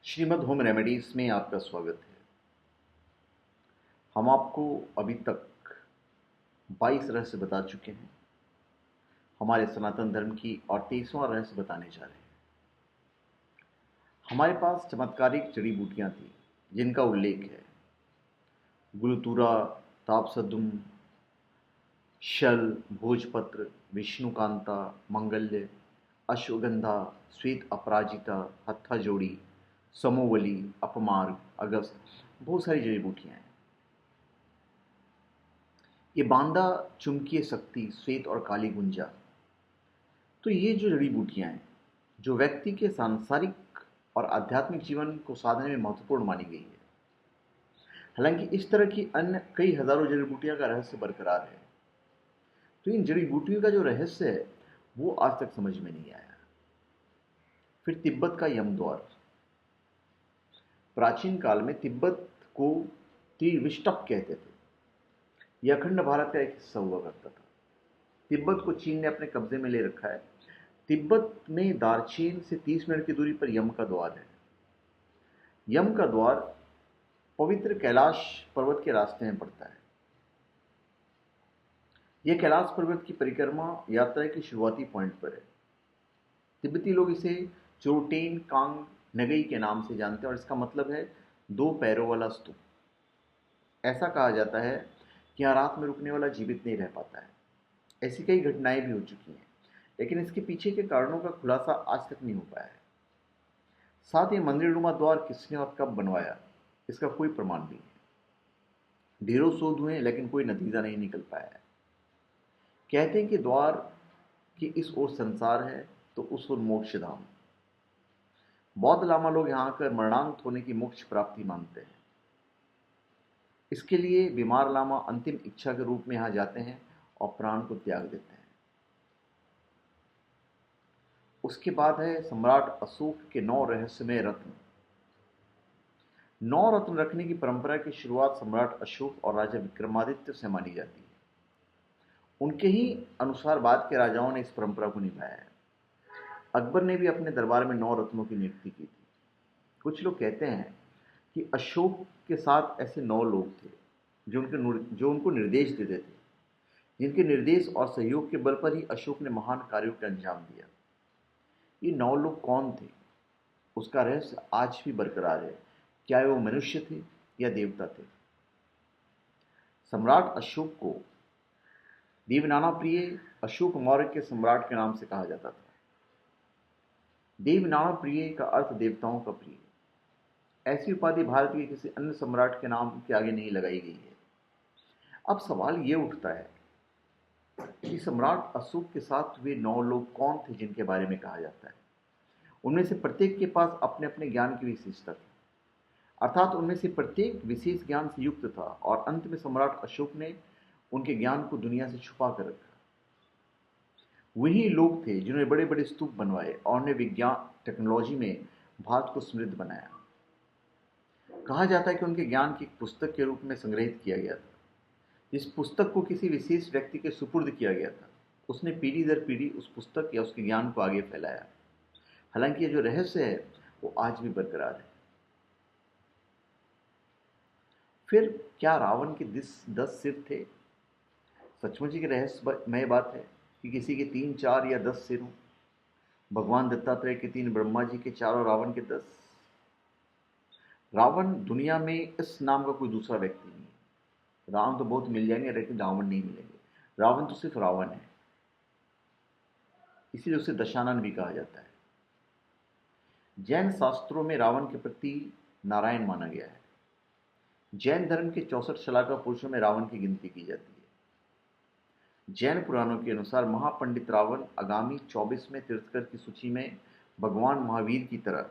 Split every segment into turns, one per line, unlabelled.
Shrimad home remedies में आपका स्वागत है। हम आपको अभी तक 22 रहस्य बता चुके हैं हमारे सनातन धर्म की, और 23वां रहस्य बताने जा रहे हैं। हमारे पास चमत्कारिक जड़ी बूटियां थी जिनका उल्लेख है गुलतूरा, तापसदुम, शल, भोजपत्र, विष्णुकांता, मंगल्य, अश्वगंधा, श्वेत अपराजिता, हत्था जोड़ी, समोवली, अपमार्ग, अगस्त। बहुत सारी जड़ी बूटियां हैं। ये बांदा, चुंबकीय शक्ति, श्वेत और काली गुंजा। तो ये जो जड़ी बूटियां हैं जो व्यक्ति के सांसारिक और आध्यात्मिक जीवन को साधने में महत्वपूर्ण मानी गई है। हालांकि इस तरह की अन्य कई हजारों जड़ी बूटियां का रहस्य बरकरार है। तो इन जड़ी बूटियों का जो रहस्य है वो आज तक समझ में नहीं आया। फिर तिब्बत का यमद्वार। प्राचीन काल में तिब्बत को त्रिविष्टप कहते थे। यह अखंड भारत का एक हिस्सा हुआ करता था। तिब्बत को चीन ने अपने कब्जे में ले रखा है। तिब्बत में दार्चीन से 30 मिनट की दूरी पर यम का द्वार है। यम का द्वार पवित्र कैलाश पर्वत के रास्ते में पड़ता है। यह कैलाश पर्वत की परिक्रमा यात्रा के शुरुआती पॉइंट पर है। तिब्बती लोग इसे चोटेन कांग नगई के नाम से जानते हैं, और इसका मतलब है 2 पैरों वाला स्तूप। ऐसा कहा जाता है कि यहाँ रात में रुकने वाला जीवित नहीं रह पाता है। ऐसी कई घटनाएं भी हो चुकी हैं, लेकिन इसके पीछे के कारणों का खुलासा आज तक नहीं हो पाया है। साथ ही मंदिरनुमा द्वार किसने और कब बनवाया, इसका कोई प्रमाण नहीं है। ढेरों शोध हुए लेकिन कोई नतीजा नहीं निकल पाया है। कहते हैं कि द्वार की इस ओर संसार है तो उस ओर मोक्ष धाम। बौद्ध लामा लोग यहाँ आकर मरणांत होने की मोक्ष प्राप्ति मानते हैं। इसके लिए बीमार लामा अंतिम इच्छा के रूप में यहाँ जाते हैं और प्राण को त्याग देते हैं। उसके बाद है सम्राट अशोक के 9 रहस्यमय रत्न। 9 रत्न रखने की परंपरा की शुरुआत सम्राट अशोक और राजा विक्रमादित्य से मानी जाती है। उनके ही अनुसार बाद के राजाओं ने इस परंपरा को निभाया है। अकबर ने भी अपने दरबार में 9 रत्नों की नियुक्ति की थी। कुछ लोग कहते हैं कि अशोक के साथ ऐसे 9 लोग थे जो उनको निर्देश देते थे, जिनके निर्देश और सहयोग के बल पर ही अशोक ने महान कार्यों को अंजाम दिया। ये 9 लोग कौन थे, उसका रहस्य आज भी बरकरार है। क्या वो मनुष्य थे या देवता थे? सम्राट अशोक को देवनाना प्रिय, अशोक मौर्य के सम्राट के नाम से कहा जाता था। देवनाना प्रिय का अर्थ देवताओं का प्रिय। ऐसी उपाधि भारत के किसी अन्य सम्राट के नाम के आगे नहीं लगाई गई है। अब सवाल ये उठता है कि सम्राट अशोक के साथ वे 9 लोग कौन थे जिनके बारे में कहा जाता है। उनमें से प्रत्येक के पास अपने अपने ज्ञान की विशेषता थी, अर्थात उनमें से प्रत्येक विशेष ज्ञान से युक्त था, और अंत में सम्राट अशोक ने उनके ज्ञान को दुनिया से छुपा कर रखा। वही लोग थे जिन्होंने बड़े बड़े स्तूप बनवाए और उन्हें विज्ञान टेक्नोलॉजी में भारत को समृद्ध बनाया। कहा जाता है कि उनके ज्ञान की एक पुस्तक के रूप में संग्रहित किया गया था। जिस पुस्तक को किसी विशेष व्यक्ति के सुपुर्द किया गया था, उसने पीढ़ी दर पीढ़ी उस पुस्तक या उसके ज्ञान को आगे फैलाया। हालांकि ये जो रहस्य है वो आज भी बरकरार है। फिर क्या रावण के 10 सिर थे? सचमुच की रहस्यमय बात है कि किसी के 3, 4 या 10 सिर हों। भगवान दत्तात्रेय के 3, ब्रह्मा जी के 4 और रावण के 10। रावण दुनिया में इस नाम का कोई दूसरा व्यक्ति नहीं है। राम तो बहुत मिल जाएंगे लेकिन रावण नहीं मिलेंगे। रावण तो सिर्फ रावण है, इसीलिए उसे दशानन भी कहा जाता है। जैन शास्त्रों में रावण के प्रति नारायण माना गया है। जैन धर्म के 64 शलाका पुरुषों में रावण की गिनती की जाती है। जैन पुराणों के अनुसार महापंडित रावण आगामी 24वें तीर्थकर की सूची में भगवान महावीर की तरह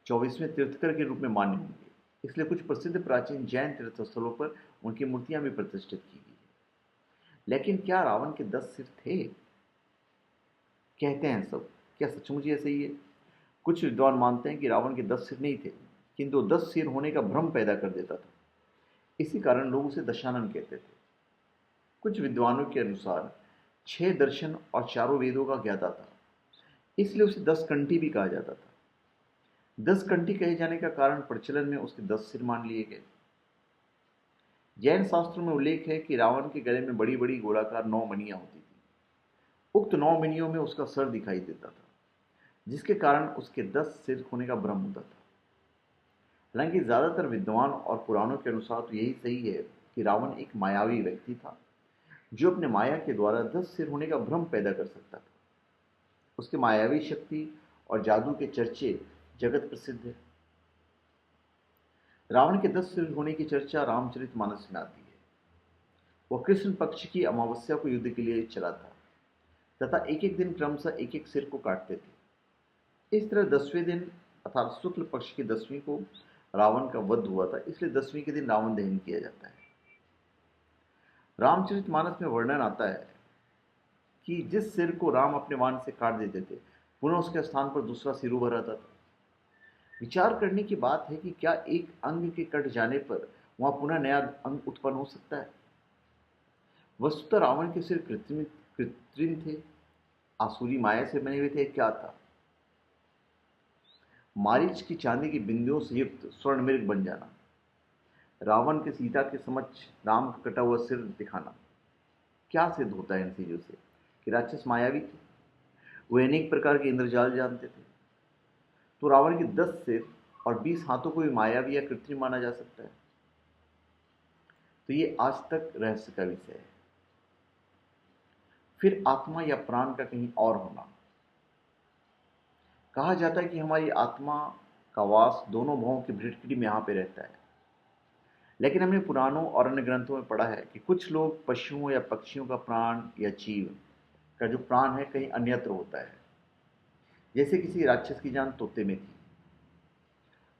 24वें तीर्थकर के रूप में मान्य होंगे। इसलिए कुछ प्रसिद्ध प्राचीन जैन तीर्थस्थलों पर उनकी मूर्तियां भी प्रतिष्ठित की गई है। लेकिन क्या रावण के 10 सिर थे? कहते हैं सब। क्या सचमुच ये सही है? कुछ विद्वान मानते हैं कि रावण के 10 सिर नहीं थे, किंतु 10 सिर होने का भ्रम पैदा कर देता था। इसी कारण लोग उसे दशानन कहते थे। कुछ विद्वानों के अनुसार 6 दर्शन और चारों वेदों का ज्ञाता था, इसलिए उसे 10 कंठी भी कहा जाता था। 10 कंठी कहे जाने का कारण प्रचलन में उसके 10 सिर मान लिए गए। जैन शास्त्रों में उल्लेख है कि रावण के गले में बड़ी बड़ी गोलाकार 9 मणियां होती थी। उक्त 9 मणियों में उसका सर दिखाई देता था, जिसके कारण उसके 10 सिर होने का भ्रम होता था। हालांकि ज्यादातर विद्वान और पुराणों के अनुसार तो यही सही है कि रावण एक मायावी व्यक्ति था, जो अपने माया के द्वारा 10 सिर होने का भ्रम पैदा कर सकता था। उसके मायावी शक्ति और जादू के चर्चे जगत प्रसिद्ध है। रावण के 10 सिर होने की चर्चा रामचरितमानस में आती है। वह कृष्ण पक्ष की अमावस्या को युद्ध के लिए चला था तथा एक एक दिन क्रमशः एक एक सिर को काटते थे। इस तरह 10वें दिन अर्थात शुक्ल पक्ष की 10वीं को रावण का वध हुआ था, इसलिए 10वीं के दिन रावण दहन किया जाता है। रामचरितमानस में वर्णन आता है कि जिस सिर को राम अपने बाण से काट देते थे, पुनः उसके स्थान पर दूसरा सिर उभर आता था। विचार करने की बात है कि क्या एक अंग के कट जाने पर वहां पुनः नया अंग उत्पन्न हो सकता है। वस्तुतः रावण के सिर कृत्रिम थे, आसुरी माया से बने हुए थे, क्या था? मारीच की चांदी की बिंदियों से युक्त स्वर्ण मृग बन जाना, रावण के सीता के समक्ष राम का कटा हुआ सिर दिखाना, क्या सिद्ध होता है इन चीजों से कि राक्षस मायावी थे, वे अनेक प्रकार के इंद्रजाल जानते थे। तो रावण के 10 सिर और 20 हाथों को भी मायावी या कृत्रिम माना जा सकता है। तो ये आज तक रहस्य का विषय है। फिर आत्मा या प्राण का कहीं और होना। कहा जाता है कि हमारी आत्मा का वास दोनों भवों की भृटकिटी में यहाँ पे रहता है। लेकिन हमने पुराणों और अन्य ग्रंथों में पढ़ा है कि कुछ लोग पशुओं या पक्षियों का प्राण या जीव का जो प्राण है कहीं अन्यत्र होता है। जैसे किसी राक्षस की जान तोते में थी।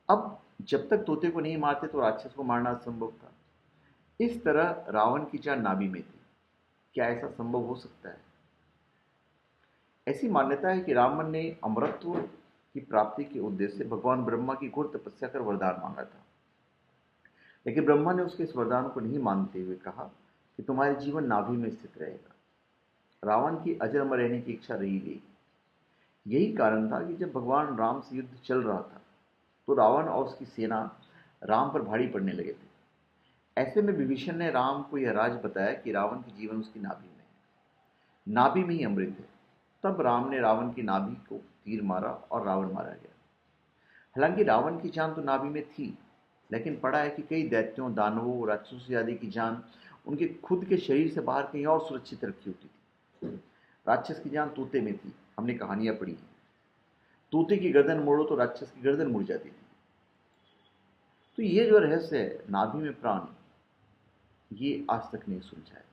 अब जब तक तोते को नहीं मारते तो राक्षस को मारना असंभव था। इस तरह रावण की जान नाभि में थी। क्या ऐसा संभव हो सकता है? ऐसी मान्यता है कि रावण ने अमरत्व की प्राप्ति के उद्देश्य से भगवान ब्रह्मा की घोर तपस्या कर वरदान मांगा था। लेकिन ब्रह्मा ने उसके इस वरदान को नहीं मानते हुए कहा कि तुम्हारे जीवन नाभि में स्थित रहेगा। रावण की अजर अमर रहने की इच्छा रही गई। यही कारण था कि जब भगवान राम से युद्ध चल रहा था तो रावण और उसकी सेना राम पर भारी पड़ने लगे थे। ऐसे में विभीषण ने राम को यह राज बताया कि रावण की जीवन उसकी नाभि में है, नाभि में ही अमृत है। तब राम ने रावण की नाभि को तीर मारा और रावण मारा गया। हालांकि रावण की जान तो नाभि में थी, लेकिन पड़ा है कि कई दैत्यों, दानवों, राक्षसों आदि की जान उनके खुद के शरीर से बाहर कहीं और सुरक्षित रखी होती थी। राक्षस की जान तोते में थी, हमने कहानियां पढ़ी हैं। तोते की गर्दन मोड़ो तो राक्षस की गर्दन मुड़ जाती थी। तो ये जो रहस्य है नाभि में प्राण, ये आज तक नहीं सुलझा है।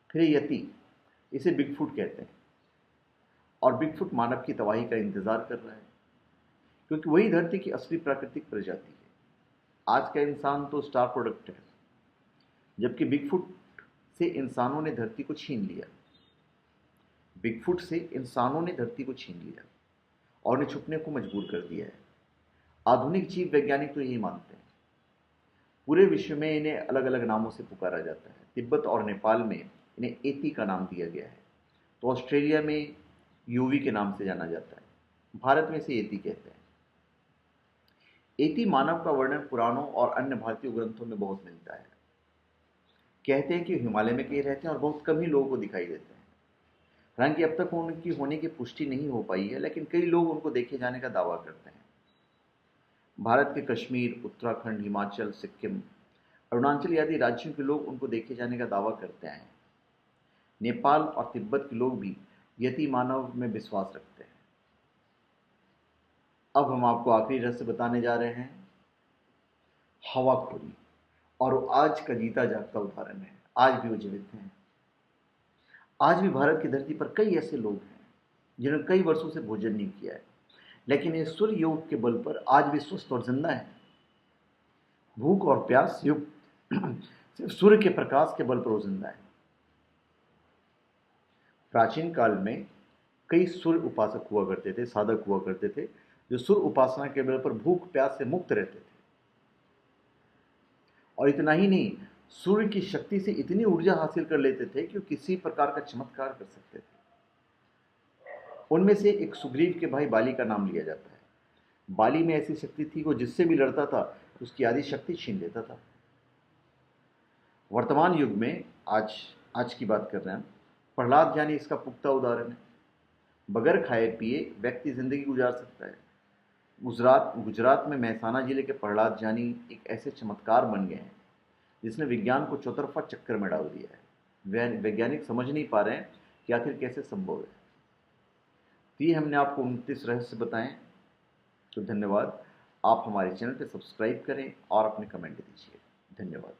फिर यति, इसे बिगफुट कहते हैं, और बिगफुट मानव की तबाही का इंतजार कर रहा है, क्योंकि वही धरती की असली प्राकृतिक प्रजाति है। आज का इंसान तो स्टार प्रोडक्ट है, जबकि बिगफुट से इंसानों ने धरती को छीन लिया। बिगफुट से इंसानों ने धरती को छीन लिया और उन्हें छुपने को मजबूर कर दिया है। आधुनिक जीव वैज्ञानिक तो यही मानते हैं। पूरे विश्व में इन्हें अलग अलग नामों से पुकारा जाता है। तिब्बत और नेपाल में इन्हें एती का नाम दिया गया है, तो ऑस्ट्रेलिया में यूवी के नाम से जाना जाता है। भारत में इसे एती कहते हैं। एती मानव का वर्णन पुराणों और अन्य भारतीय ग्रंथों में बहुत मिलता है। कहते हैं कि हिमालय में कहीं रहते हैं और बहुत कम ही लोगों को दिखाई देते हैं। हालांकि अब तक उनकी होने की पुष्टि नहीं हो पाई है, लेकिन कई लोग उनको देखे जाने का दावा करते हैं। भारत के कश्मीर, उत्तराखंड, हिमाचल, सिक्किम, अरुणाचल आदि राज्यों के लोग उनको देखे जाने का दावा करते हैं। नेपाल और तिब्बत के लोग भी यति मानव में विश्वास रखते हैं। अब हम आपको आखिरी रहस्य बताने जा रहे हैं, हवाखोरी। और वो आज का जीता जागता उदाहरण है। आज भी वो जीवित हैं। आज भी भारत की धरती पर कई ऐसे लोग हैं जिन्होंने कई वर्षों से भोजन नहीं किया है, लेकिन ये सूर्य योग के बल पर आज भी स्वस्थ और जिंदा है। भूख और प्यास युक्त सिर्फ सूर्य के प्रकाश के बल पर वो जिंदा है। प्राचीन काल में कई सूर्य उपासक हुआ करते थे, साधक हुआ करते थे, जो सूर्य उपासना के बल पर भूख प्यास से मुक्त रहते थे। और इतना ही नहीं, सूर्य की शक्ति से इतनी ऊर्जा हासिल कर लेते थे कि वो किसी प्रकार का चमत्कार कर सकते थे। उनमें से एक सुग्रीव के भाई बाली का नाम लिया जाता है। बाली में ऐसी शक्ति थी, वो जिससे भी लड़ता था उसकी आधी शक्ति छीन लेता था। वर्तमान युग में आज आज की बात कर रहे हैं, प्रहलाद ज्ञानी इसका पुख्ता उदाहरण है। बगैर खाए पिए व्यक्ति जिंदगी गुजार सकता है। गुजरात में मेहसाना जिले के प्रहलाद जानी एक ऐसे चमत्कार बन गए हैं जिसने विज्ञान को चौतरफा चक्कर में डाल दिया है। वैज्ञानिक समझ नहीं पा रहे हैं कि आखिर कैसे संभव है। तो ये हमने आपको 29 रहस्य बताएं। तो धन्यवाद। आप हमारे चैनल पर सब्सक्राइब करें और अपने कमेंट दीजिए। धन्यवाद।